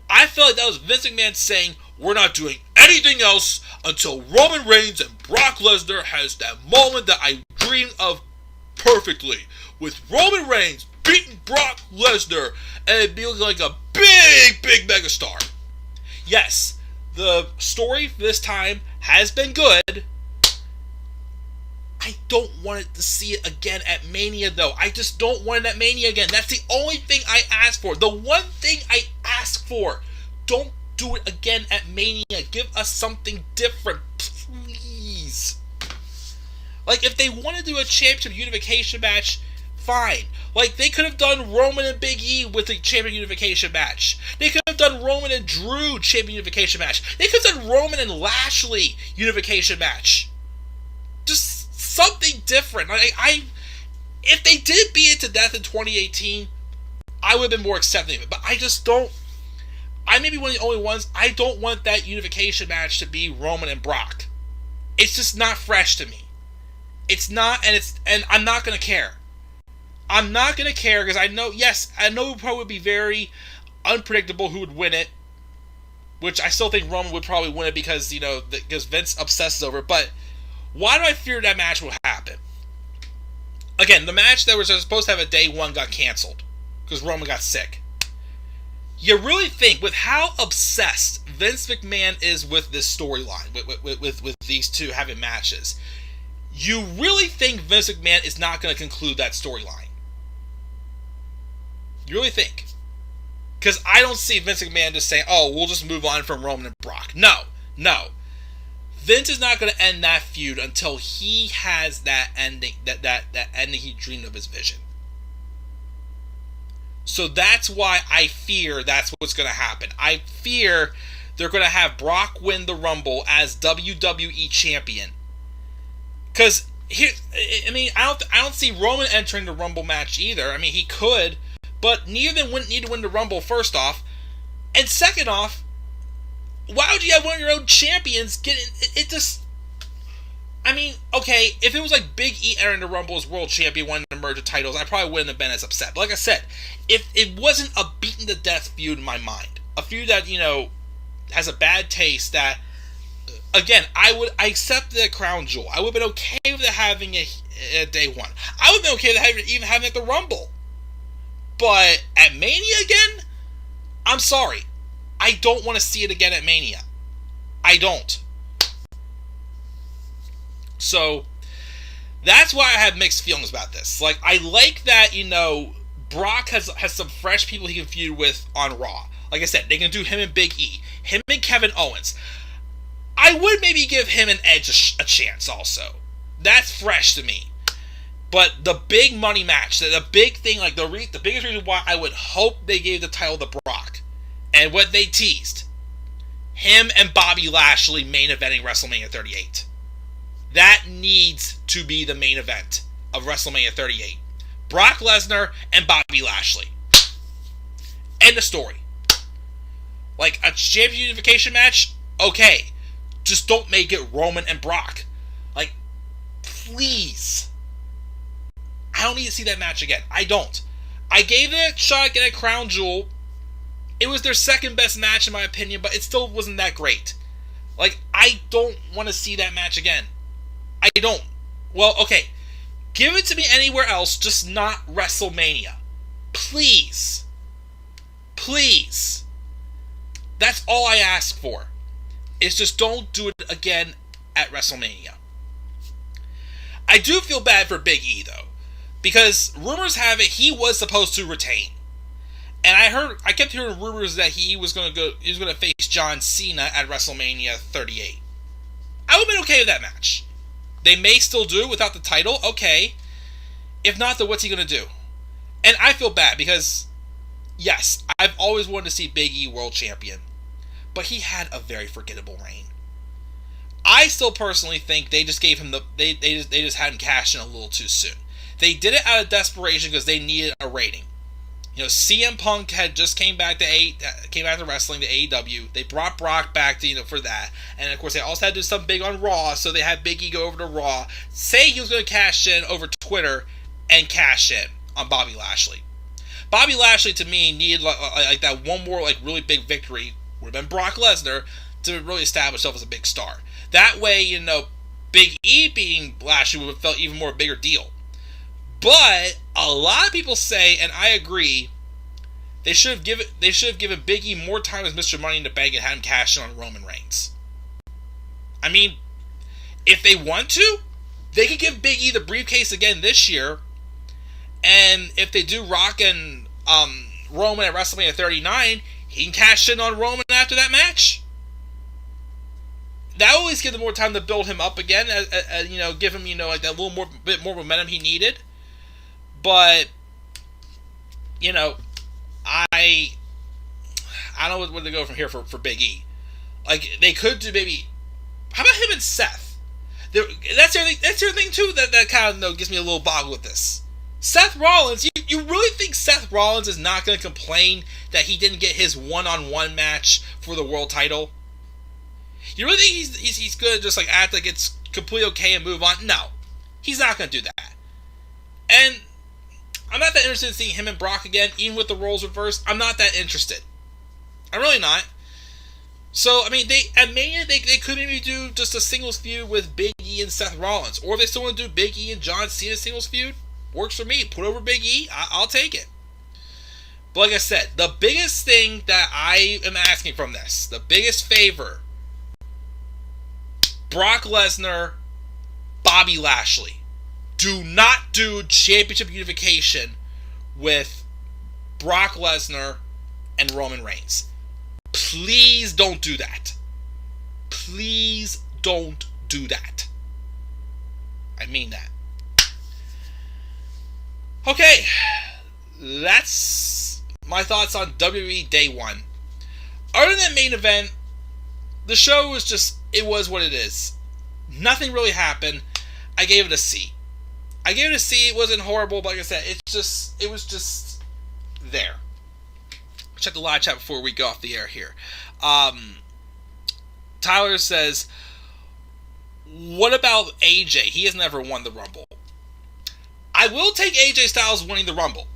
I felt like that was Vince McMahon saying, we're not doing anything else until Roman Reigns and Brock Lesnar has that moment that I dreamed of perfectly. With Roman Reigns beating Brock Lesnar and it being like a big, big megastar. Yes, the story this time has been good. I don't want it to see it again at Mania, though. I just don't want it at Mania again. That's the only thing I ask for. The one thing I ask for. Don't do it again at Mania. Give us something different, please. Like, if they want to do a championship unification match, fine. Like, they could have done Roman and Big E with a champion unification match. They could have done Roman and Drew champion unification match. They could have done Roman and Lashley unification match. Just something different. If they did beat it to death in 2018, I would have been more accepting of it. But I just don't. I may be one of the only ones. I don't want that unification match to be Roman and Brock. It's just not fresh to me. It's not, and I'm not gonna care. I'm not gonna care because I know it probably would be very unpredictable who would win it. Which I still think Roman would probably win it because because Vince obsesses over it. But why do I fear that match will happen? Again, the match that was supposed to have a day one got canceled because Roman got sick. You really think, with how obsessed Vince McMahon is with this storyline, with these two having matches, you really think Vince McMahon is not going to conclude that storyline? You really think? Because I don't see Vince McMahon just saying, oh, we'll just move on from Roman and Brock. No. Vince is not going to end that feud until he has that ending, that ending he dreamed of his vision. So that's why I fear that's what's going to happen. I fear they're going to have Brock win the Rumble as WWE champion. Because I don't see Roman entering the Rumble match either. I mean, he could, but neither of them wouldn't need to win the Rumble. First off, and second off, why would you have one of your own champions get in? It just... I mean, okay, if it was like Big E entering the Rumble as world champion, wanting to merge the titles, I probably wouldn't have been as upset. But like I said, if it wasn't a beaten-to-death feud in my mind, a feud that, has a bad taste, that, again, I accept the crown jewel. I would have been okay with it having a day one. I would have been okay with it even having it at the Rumble. But at Mania again? I'm sorry. I don't want to see it again at Mania. I don't. So, that's why I have mixed feelings about this. Like, I like that, Brock has some fresh people he can feud with on Raw. Like I said, they can do him and Big E. Him and Kevin Owens. I would maybe give him and Edge a chance also. That's fresh to me. But the big money match, the big thing, like the biggest reason why I would hope they gave the title to Brock, and what they teased, him and Bobby Lashley main eventing WrestleMania 38. That needs to be the main event of WrestleMania 38. Brock Lesnar and Bobby Lashley. End of story. Like, a championship unification match? Okay. Just don't make it Roman and Brock. Like, please. I don't need to see that match again. I don't. I gave it a shot at getting a crown jewel. It was their second best match in my opinion, but it still wasn't that great. Like, I don't want to see that match again. I don't. Well, okay. Give it to me anywhere else, just not WrestleMania. Please. Please. That's all I ask for. Is just don't do it again at WrestleMania. I do feel bad for Big E, though. Because rumors have it he was supposed to retain. And I kept hearing rumors that he was going to face John Cena at WrestleMania 38. I would have been okay with that match. They may still do it without the title, okay. If not, then what's he going to do? And I feel bad because, yes, I've always wanted to see Big E world champion. But he had a very forgettable reign. I still personally think they just gave him they just had him cash in a little too soon. They did it out of desperation because they needed a rating. You know, CM Punk had just came back to wrestling to AEW. They brought Brock back to for that, and of course they also had to do something big on Raw, so they had Big E go over to Raw, say he was going to cash in over Twitter, and cash in on Bobby Lashley. Bobby Lashley to me needed like that one more like really big victory would have been Brock Lesnar to really establish himself as a big star. That way, Big E beating Lashley would have felt even more bigger deal. But a lot of people say, and I agree, they should have given Big E more time as Mr. Money in the Bank and had him cash in on Roman Reigns. I mean, if they want to, they could give Big E the briefcase again this year. And if they do Rock and Roman at WrestleMania 39, he can cash in on Roman after that match. That will at least give them more time to build him up again, give him like that little bit more momentum he needed. But I don't know where to go from here for Big E. Like they could do maybe. How about him and Seth? That's the other thing too that kind of gives me a little boggle with this. Seth Rollins, you really think Seth Rollins is not going to complain that he didn't get his one-on-one match for the world title? You really think he's going to just like act like it's completely okay and move on? No, he's not going to do that. And I'm not that interested in seeing him and Brock again, even with the roles reversed. I'm not that interested. I'm really not. So, I mean, at Mania, they could maybe do just a singles feud with Big E and Seth Rollins. Or if they still want to do Big E and John Cena singles feud, works for me. Put over Big E, I'll take it. But like I said, the biggest thing that I am asking from this, the biggest favor, Brock Lesnar, Bobby Lashley. Do not do championship unification with Brock Lesnar and Roman Reigns. Please don't do that. Please don't do that. I mean that. Okay, that's my thoughts on WWE Day 1. Other than that main event, the show was just, it was what it is. Nothing really happened. I gave it a C. It wasn't horrible, but like I said, it was just there. Check the live chat before we go off the air here. Tyler says, what about AJ? He has never won the Rumble. I will take AJ Styles winning the Rumble.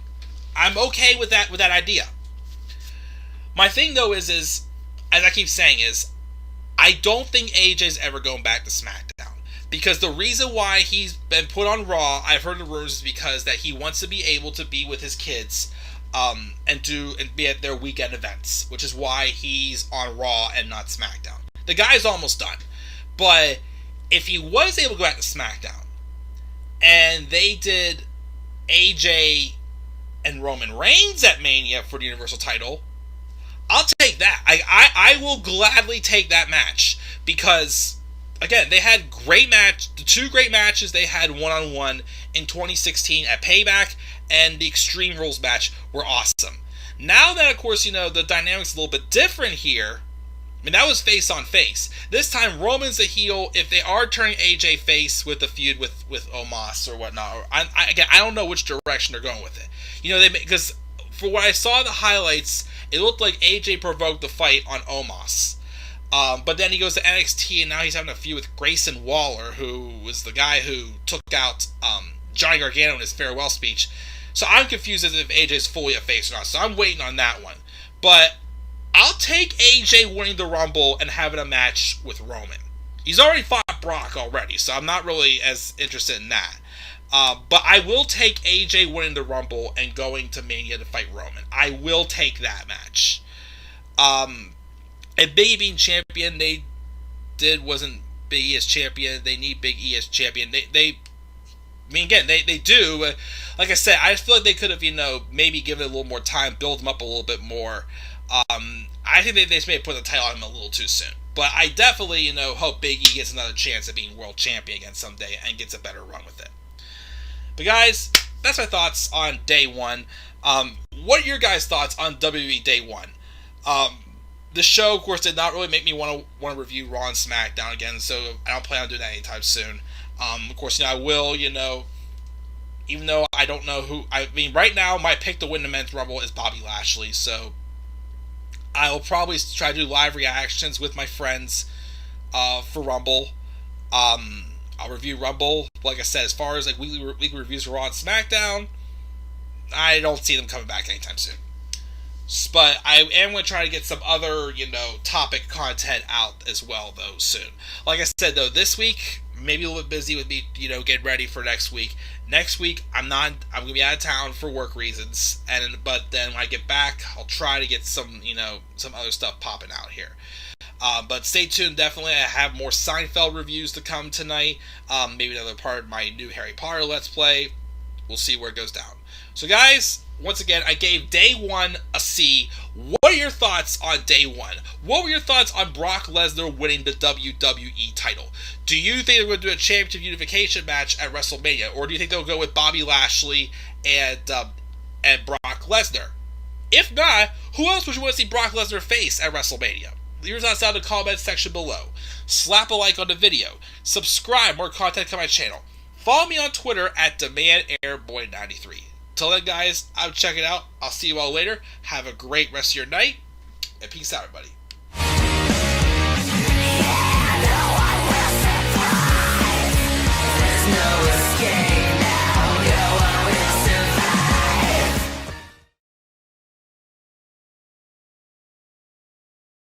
I'm okay with that idea. My thing though is as I keep saying is, I don't think AJ's ever going back to SmackDown. Because the reason why he's been put on Raw, I've heard the rumors, is because that he wants to be able to be with his kids and be at their weekend events, which is why he's on Raw and not SmackDown. The guy's almost done. But if he was able to go back to SmackDown and they did AJ and Roman Reigns at Mania for the Universal title, I'll take that. I will gladly take that match because, again, they had the two great matches they had one-on-one in 2016 at Payback and the Extreme Rules match were awesome. Now that, of course, the dynamic's a little bit different here, I mean, that was face on face. This time, Roman's the heel. If they are turning AJ face with the feud with Omos or whatnot, or I don't know which direction they're going with it. Because for what I saw the highlights, it looked like AJ provoked the fight on Omos. But then he goes to NXT, and now he's having a feud with Grayson Waller, who was the guy who took out Johnny Gargano in his farewell speech. So I'm confused as if AJ's fully a face or not. So I'm waiting on that one. But I'll take AJ winning the Rumble and having a match with Roman. He's already fought Brock already, so I'm not really as interested in that. But I will take AJ winning the Rumble and going to Mania to fight Roman. I will take that match. And Big E being champion, wasn't Big E as champion. They need Big E as champion. They do. Like I said, I feel like they could have, maybe given it a little more time, build him up a little bit more. I think they may have put the title on him a little too soon. But I definitely, hope Big E gets another chance at being world champion again someday and gets a better run with it. But guys, that's my thoughts on day one. What are your guys' thoughts on WWE day one? The show, of course, did not really make me want to review Raw and SmackDown again, so I don't plan on doing that anytime soon. Of course, I will, even though I don't know who. Right now, my pick to win the Men's Rumble is Bobby Lashley, so I will probably try to do live reactions with my friends for Rumble. I'll review Rumble. Like I said, as far as weekly reviews for Raw and SmackDown, I don't see them coming back anytime soon. But I am going to try to get some other, topic content out as well, though, soon. Like I said, though, this week, maybe a little bit busy with me, getting ready for next week. Next week, I'm going to be out of town for work reasons, but then when I get back, I'll try to get some, some other stuff popping out here. But stay tuned, definitely. I have more Seinfeld reviews to come tonight. Maybe another part of my new Harry Potter Let's Play. We'll see where it goes down. So, guys, once again, I gave day one a C. What are your thoughts on day one? What were your thoughts on Brock Lesnar winning the WWE title? Do you think they're going to do a championship unification match at WrestleMania? Or do you think they'll go with Bobby Lashley and Brock Lesnar? If not, who else would you want to see Brock Lesnar face at WrestleMania? Leave your thoughts down in the comments section below. Slap a like on the video. Subscribe, more content to my channel. Follow me on Twitter at DemandAirBoy93. Till then, guys, I'll check it out. I'll see you all later. Have a great rest of your night, and peace out, everybody.